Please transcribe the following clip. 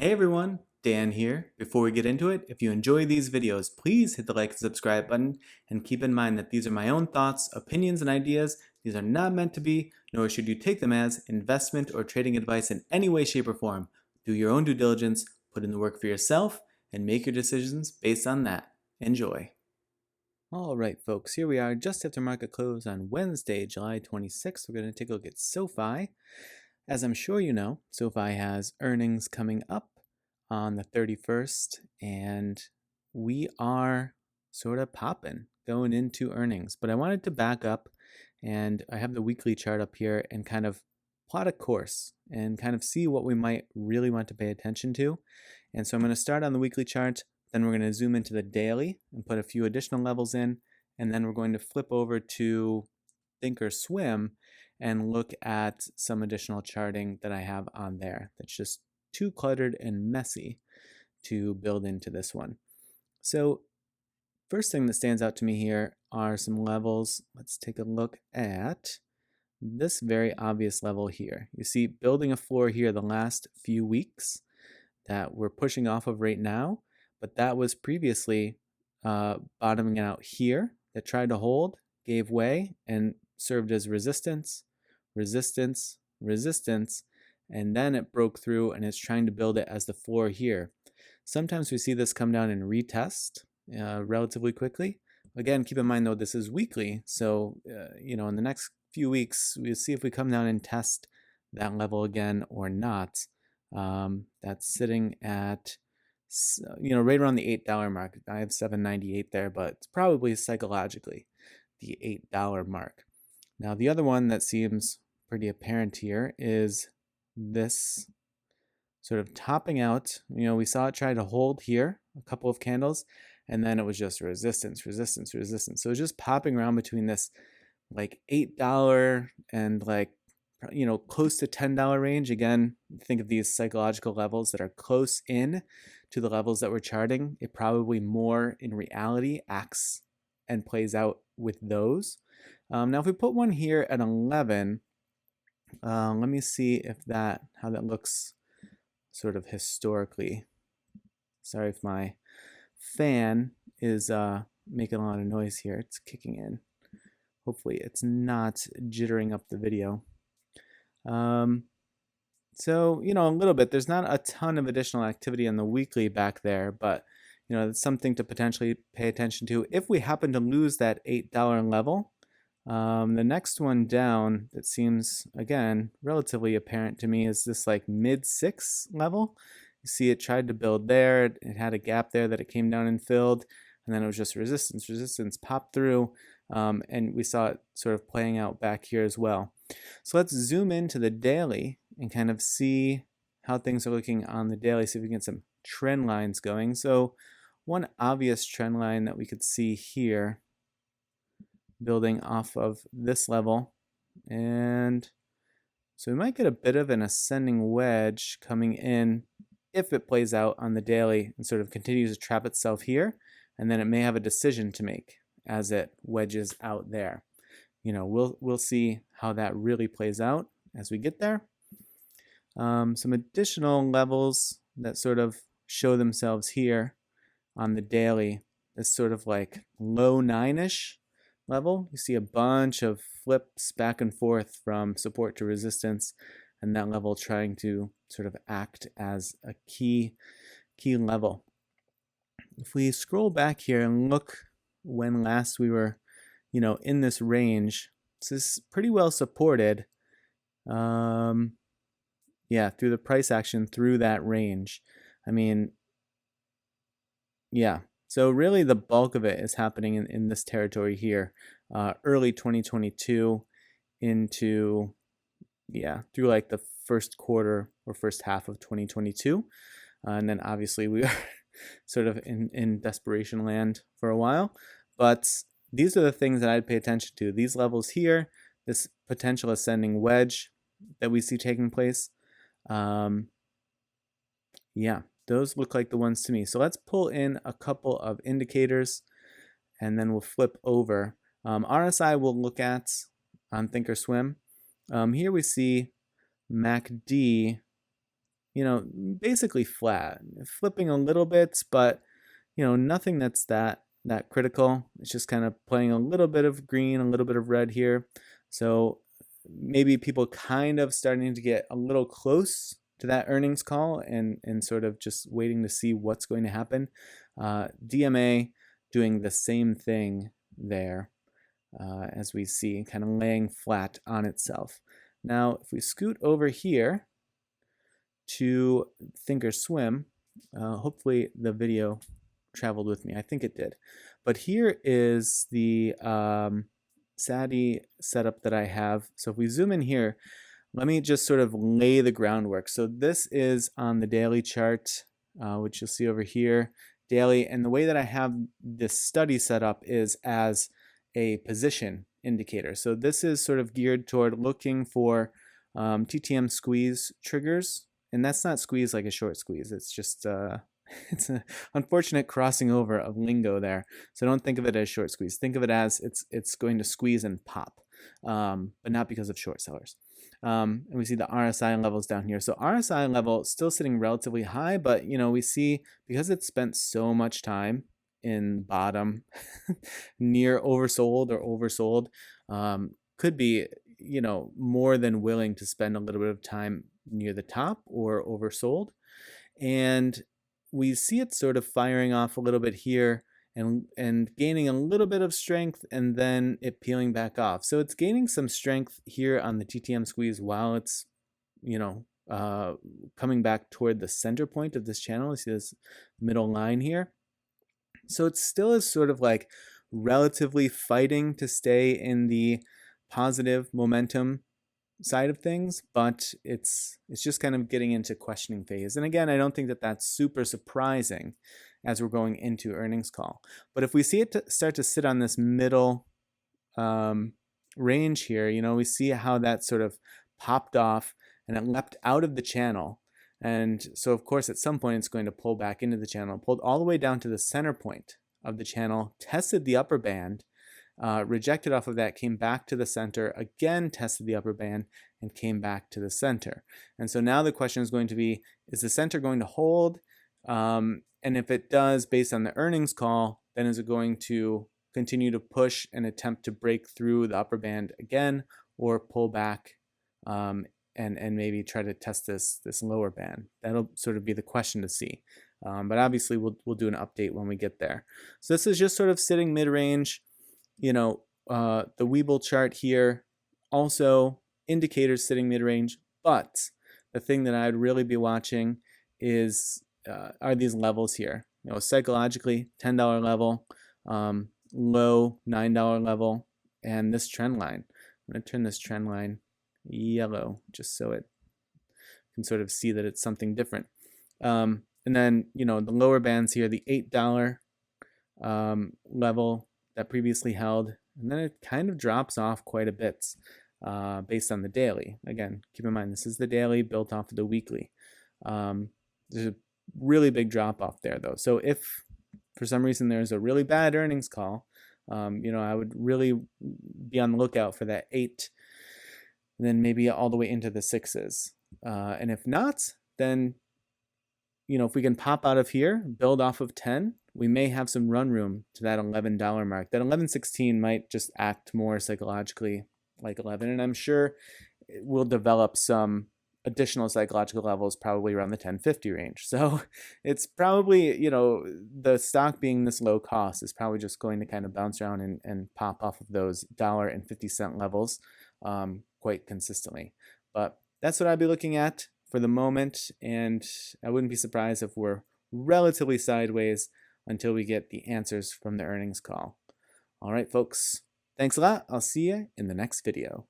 Hey everyone, Dan here. Before we get into it, if you enjoy these videos, please hit the like and subscribe button and keep in mind that these are my own thoughts, opinions, and ideas. These are not meant to be, nor should you take them as investment or trading advice in any way, shape, or form. Do your own due diligence, put in the work for yourself, and make your decisions based on that. Enjoy. All right, folks, here we are just after market close on Wednesday, July 26th. We're going to take a look at SoFi. As I'm sure you know, SoFi has earnings coming up on the 31st, and we are sort of popping going into earnings. But I wanted to back up, and I have the weekly chart up here and kind of plot a course and kind of see what we might really want to pay attention to. And so I'm going to start on the weekly chart, then we're going to zoom into the daily and put a few additional levels in, and then we're going to flip over to Thinkorswim and look at some additional charting that I have on there that's just too cluttered and messy to build into this one. So first thing that stands out to me here are some levels. Let's take a look at this very obvious level here. You see building a floor here the last few weeks that we're pushing off of right now, but that was previously bottoming out here that tried to hold, gave way, and served as resistance, resistance, resistance, and then it broke through and is trying to build it as the floor here. Sometimes we see this come down and retest relatively quickly. Again, keep in mind though, this is weekly, so in the next few weeks, we'll see if we come down and test that level again or not. That's sitting at right around the $8 mark. I have $7.98 there, but it's probably psychologically the $8 mark. Now, the other one that seems pretty apparent here is this sort of topping out. We saw it try to hold here, a couple of candles, and then it was just resistance, resistance, resistance. So it's just popping around between this like $8 and close to $10 range. Again, think of these psychological levels that are close in to the levels that we're charting. It probably more in reality acts and plays out with those. Now, if we put one here at 11, let me see how that looks sort of historically. Sorry if my fan is making a lot of noise here. It's kicking in. Hopefully it's not jittering up the video. So, a little bit, there's not a ton of additional activity on the weekly back there, but it's something to potentially pay attention to. If we happen to lose that $8 level, the next one down that seems, again, relatively apparent to me is this like mid-6 level. You see it tried to build there. It had a gap there that it came down and filled, and then it was just resistance, resistance, popped through, and we saw it sort of playing out back here as well. So let's zoom into the daily and kind of see how things are looking on the daily, see if we can get some trend lines going. So one obvious trend line that we could see here, building off of this level, and so we might get a bit of an ascending wedge coming in if it plays out on the daily and sort of continues to trap itself here, and then it may have a decision to make as it wedges out there. We'll see how that really plays out as we get there. Some additional levels that sort of show themselves here on the daily, this sort of like low 9-ish level. You see a bunch of flips back and forth from support to resistance, and that level trying to sort of act as a key level. If we scroll back here and look when last we were in this range, this is pretty well supported. Through the price action through that range. So really the bulk of it is happening in this territory here, early 2022 into, through like the first quarter or first half of 2022. And then obviously we are sort of in desperation land for a while. But these are the things that I'd pay attention to. These levels here, this potential ascending wedge that we see taking place. Those look like the ones to me. So let's pull in a couple of indicators and then we'll flip over. RSI we'll look at on Thinkorswim. Here we see MACD basically flat, flipping a little bit, but nothing that's that critical. It's just kind of playing a little bit of green, a little bit of red here. So maybe people kind of starting to get a little close to that earnings call and sort of just waiting to see what's going to happen. DMA doing the same thing there, as we see, kind of laying flat on itself. Now, if we scoot over here to Thinkorswim, hopefully the video traveled with me. I think it did. But here is the SADI setup that I have. So if we zoom in here, let me just sort of lay the groundwork. So this is on the daily chart, which you'll see over here, daily. And the way that I have this study set up is as a position indicator. So this is sort of geared toward looking for TTM squeeze triggers. And that's not squeeze like a short squeeze. It's just it's an unfortunate crossing over of lingo there. So don't think of it as short squeeze. Think of it as it's going to squeeze and pop, but not because of short sellers. And we see the RSI levels down here. So RSI level still sitting relatively high, but we see because it's spent so much time in bottom near oversold or oversold, could be more than willing to spend a little bit of time near the top or oversold. And we see it sort of firing off a little bit here and gaining a little bit of strength and then it peeling back off. So it's gaining some strength here on the TTM squeeze while it's, coming back toward the center point of this channel. You see this middle line here. So it still is sort of like relatively fighting to stay in the positive momentum side of things, but it's just kind of getting into questioning phase. And again, I don't think that that's super surprising as we're going into earnings call. But if we see it start to sit on this middle range here, we see how that sort of popped off and it leapt out of the channel. And so of course at some point it's going to pull back into the channel, pulled all the way down to the center point of the channel, tested the upper band, rejected off of that, came back to the center, again tested the upper band, and came back to the center. And so now the question is going to be, is the center going to hold? And if it does, based on the earnings call, then is it going to continue to push and attempt to break through the upper band again, or pull back and maybe try to test this lower band? That'll sort of be the question to see. But obviously we'll do an update when we get there. So this is just sort of sitting mid-range. The Webull chart here, also indicators sitting mid-range, but the thing that I'd really be watching is are these levels here. Psychologically, $10 level, low $9 level, and this trend line. I'm going to turn this trend line yellow just so it can sort of see that it's something different. And then, the lower bands here, the $8 level that previously held, and then it kind of drops off quite a bit based on the daily. Again, keep in mind, this is the daily built off of the weekly. There's a really big drop off there though. So if for some reason there's a really bad earnings call, I would really be on the lookout for that 8 and then maybe all the way into the 6s. And if not, then if we can pop out of here, build off of 10, we may have some run room to that $11 mark. That 11.16 might just act more psychologically like 11, and I'm sure we'll develop some additional psychological levels probably around the 10.50 range. So it's probably, the stock being this low cost is probably just going to kind of bounce around and pop off of those $1.50 levels quite consistently. But that's what I'd be looking at for the moment, and I wouldn't be surprised if we're relatively sideways until we get the answers from the earnings call. All right, folks, thanks a lot. I'll see you in the next video.